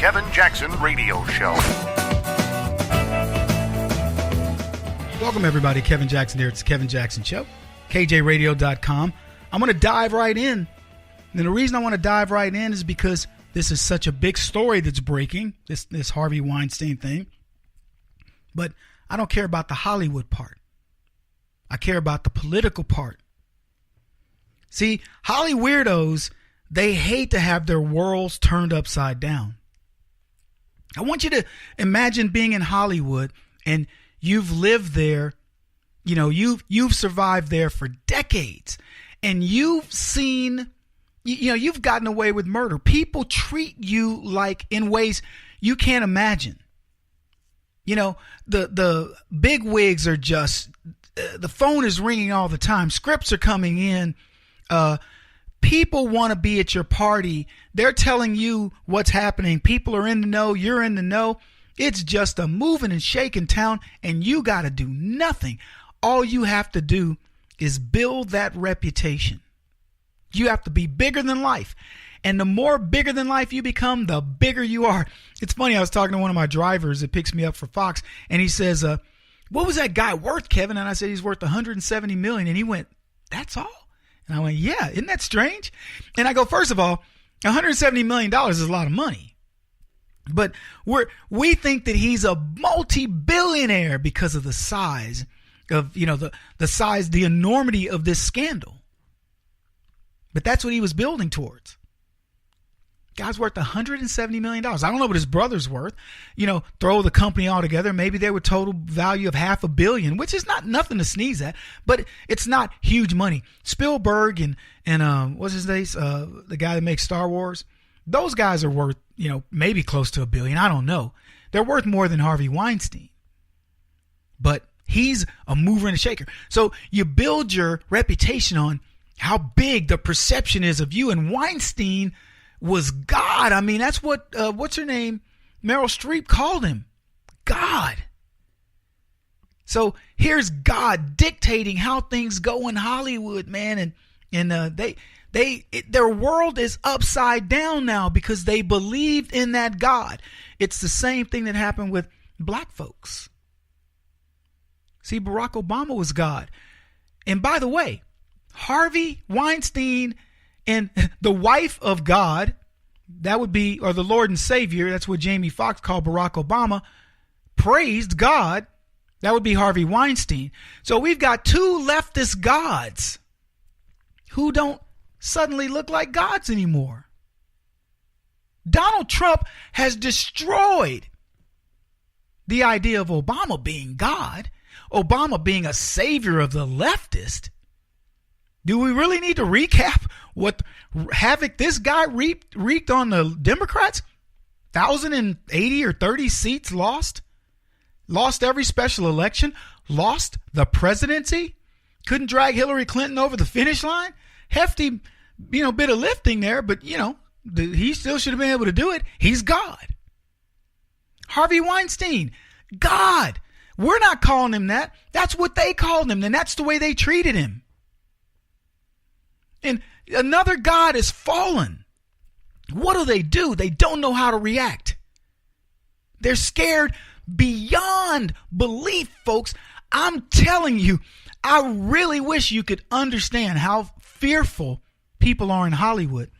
Kevin Jackson Radio Show. Welcome, everybody. Kevin Jackson here. It's the Kevin Jackson Show. KJRadio.com. I'm going to dive right in. And the reason I want to dive right in is because this is such a big story that's breaking, this Harvey Weinstein thing. But I don't care about the Hollywood part. I care about the political part. See, Holly weirdos, they hate to have their worlds turned upside down. I want you to imagine being in Hollywood and you've lived there, you know, you've survived there for decades, and you've seen, you know, you've gotten away with murder. People treat you like in ways you can't imagine. You know, the big wigs are just, the phone is ringing all the time. Scripts are coming in. People want to be at your party. They're telling you what's happening. People are in the know. You're in the know. It's just a moving and shaking town, and you got to do nothing. All you have to do is build that reputation. You have to be bigger than life. And the more bigger than life you become, the bigger you are. It's funny, I was talking to one of my drivers that picks me up for Fox, and he says, what was that guy worth, Kevin? And I said, he's worth $170 million. And he went, that's all? And I went, yeah, isn't that strange? And I go, first of all, $170 million is a lot of money. But we think that he's a multi-billionaire because of the size of, you know, the size, the enormity of this scandal. But that's what he was building towards. Guy's worth $170 million. I don't know what his brother's worth. You know, throw the company all together. Maybe they were total value of $500 million, which is not nothing to sneeze at, but it's not huge money. Spielberg and what's his name? The guy that makes Star Wars. Those guys are worth, you know, maybe close to $1 billion. I don't know. They're worth more than Harvey Weinstein. But he's a mover and a shaker. So you build your reputation on how big the perception is of you. And Weinstein was God. I mean, that's what, what's her name? Meryl Streep called him. God. So here's God dictating how things go in Hollywood, man. And their world is upside down now because they believed in that God. It's the same thing that happened with black folks. See, Barack Obama was God. And by the way, Harvey Weinstein and the wife of God, that would be, or the Lord and Savior, that's what Jamie Foxx called Barack Obama, praised God. That would be Harvey Weinstein. So we've got two leftist gods who don't suddenly look like gods anymore. Donald Trump has destroyed the idea of Obama being God, Obama being a savior of the leftist. Do we really need to recap what havoc this guy wreaked on the Democrats? 1,080 or 30 seats lost. Lost every special election. Lost the presidency. Couldn't drag Hillary Clinton over the finish line. Hefty, you know, bit of lifting there, but, you know, he still should have been able to do it. He's God. Harvey Weinstein, God. We're not calling him that. That's what they called him, and that's the way they treated him. And another God has fallen. What do? They don't know how to react. They're scared beyond belief, folks. I'm telling you, I really wish you could understand how fearful people are in Hollywood.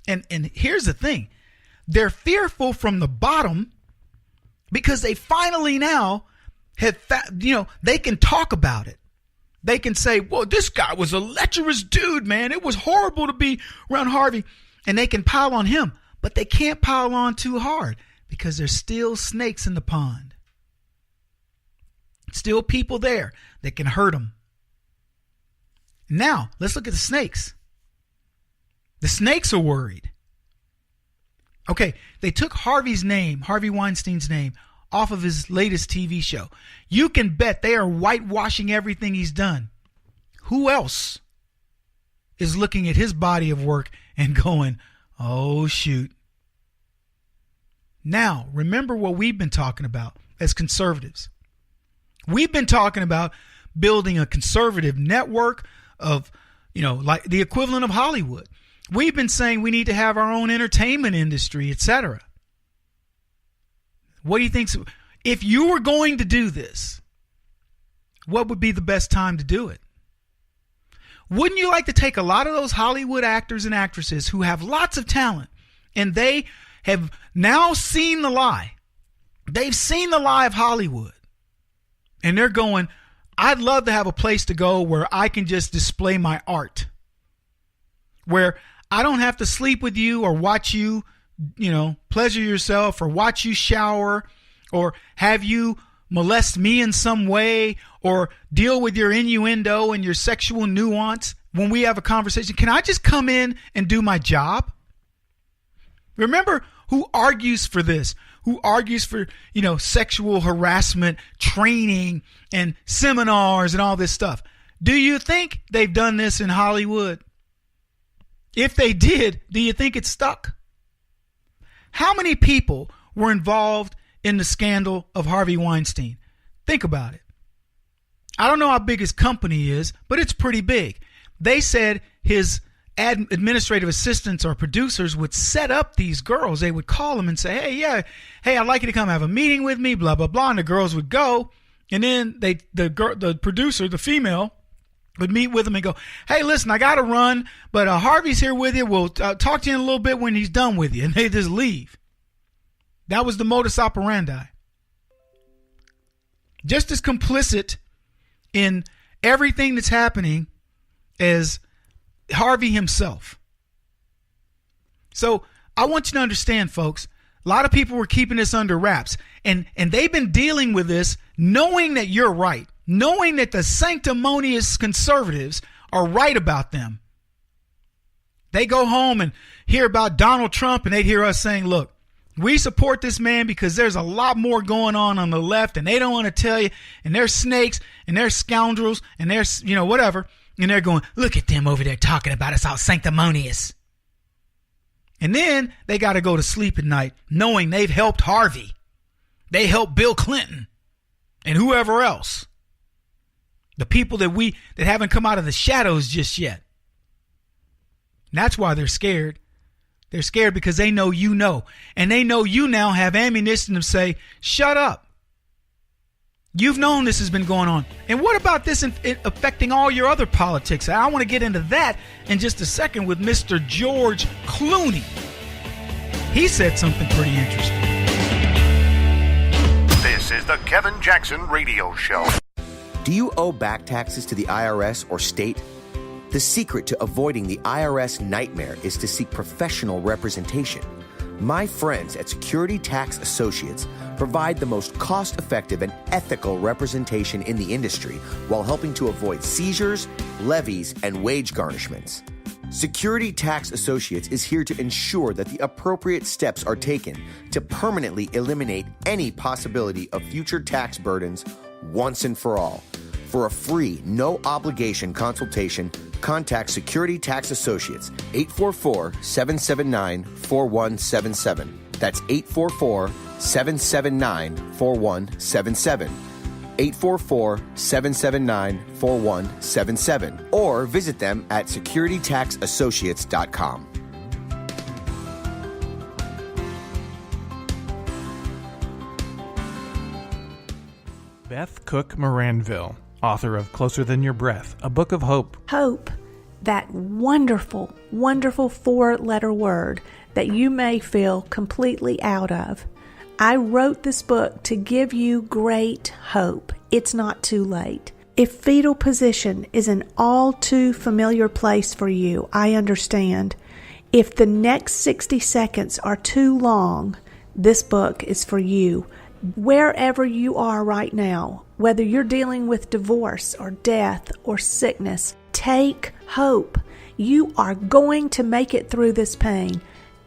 And here's the thing. They're fearful from the bottom because they finally now have, they can talk about it. They can say, well, this guy was a lecherous dude, man. It was horrible to be around Harvey. And they can pile on him, but they can't pile on too hard because there's still snakes in the pond. Still people there that can hurt them. Now, let's look at the snakes. The snakes are worried. Okay, they took Harvey's name, Harvey Weinstein's name, off of his latest TV show. You can bet they are whitewashing everything he's done. Who else is looking at his body of work and going, oh, shoot. Now, remember what we've been talking about as conservatives. We've been talking about building a conservative network of, like the equivalent of Hollywood. We've been saying we need to have our own entertainment industry, etc. What do you think? If you were going to do this, what would be the best time to do it? Wouldn't you like to take a lot of those Hollywood actors and actresses who have lots of talent, and they have now seen the lie? They've seen the lie of Hollywood. And they're going, I'd love to have a place to go where I can just display my art. Where I don't have to sleep with you or watch you, pleasure yourself, or watch you shower, or have you molest me in some way, or deal with your innuendo and your sexual nuance when we have a conversation. Can I just come in and do my job? Remember who argues for this, who argues for, sexual harassment training and seminars and all this stuff. Do you think they've done this in Hollywood? If they did, do you think it stuck? How many people were involved in the scandal of Harvey Weinstein? Think about it. I don't know how big his company is, but it's pretty big. They said his administrative assistants or producers would set up these girls. They would call them and say, hey, I'd like you to come have a meeting with me, blah, blah, blah. And the girls would go. And then the producer, the female, would meet with them and go, hey, listen, I got to run, but Harvey's here with you. We'll talk to you in a little bit when he's done with you. And they just leave. That was the modus operandi. Just as complicit in everything that's happening as Harvey himself. So I want you to understand, folks, a lot of people were keeping this under wraps, and they've been dealing with this knowing that you're right, knowing that the sanctimonious conservatives are right about them. They go home and hear about Donald Trump, and they hear us saying, look, we support this man because there's a lot more going on the left, and they don't want to tell you, and they're snakes, and they're scoundrels, and they're, whatever. And they're going, look at them over there talking about us all sanctimonious. And then they got to go to sleep at night knowing they've helped Harvey. They helped Bill Clinton and whoever else. The people that haven't come out of the shadows just yet. And that's why they're scared. They're scared because they know you know. And they know you now have ammunition to say, shut up. You've known this has been going on. And what about this affecting all your other politics? I want to get into that in just a second with Mr. George Clooney. He said something pretty interesting. This is the Kevin Jackson Radio Show. Do you owe back taxes to the IRS or state? The secret to avoiding the IRS nightmare is to seek professional representation. My friends at Security Tax Associates provide the most cost-effective and ethical representation in the industry while helping to avoid seizures, levies, and wage garnishments. Security Tax Associates is here to ensure that the appropriate steps are taken to permanently eliminate any possibility of future tax burdens once and for all. For a free, no-obligation consultation, contact Security Tax Associates, 844-779-4177. That's 844-779-4177. 844-779-4177. Or visit them at securitytaxassociates.com. Beth Cook Moranville, author of Closer Than Your Breath, a book of hope. Hope, that wonderful, wonderful four-letter word that you may feel completely out of. I wrote this book to give you great hope. It's not too late. If fetal position is an all too familiar place for you, I understand. If the next 60 seconds are too long, this book is for you. Wherever you are right now, whether you're dealing with divorce or death or sickness, take hope. You are going to make it through this pain.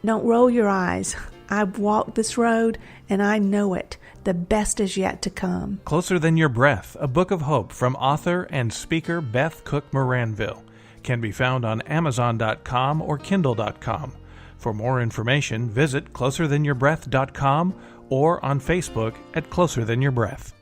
Don't roll your eyes. I've walked this road and I know it. The best is yet to come. Closer Than Your Breath, a book of hope from author and speaker Beth Cook Moranville, can be found on Amazon.com or Kindle.com. For more information, visit closerthanyourBreath.com or on Facebook at Closer Than Your Breath.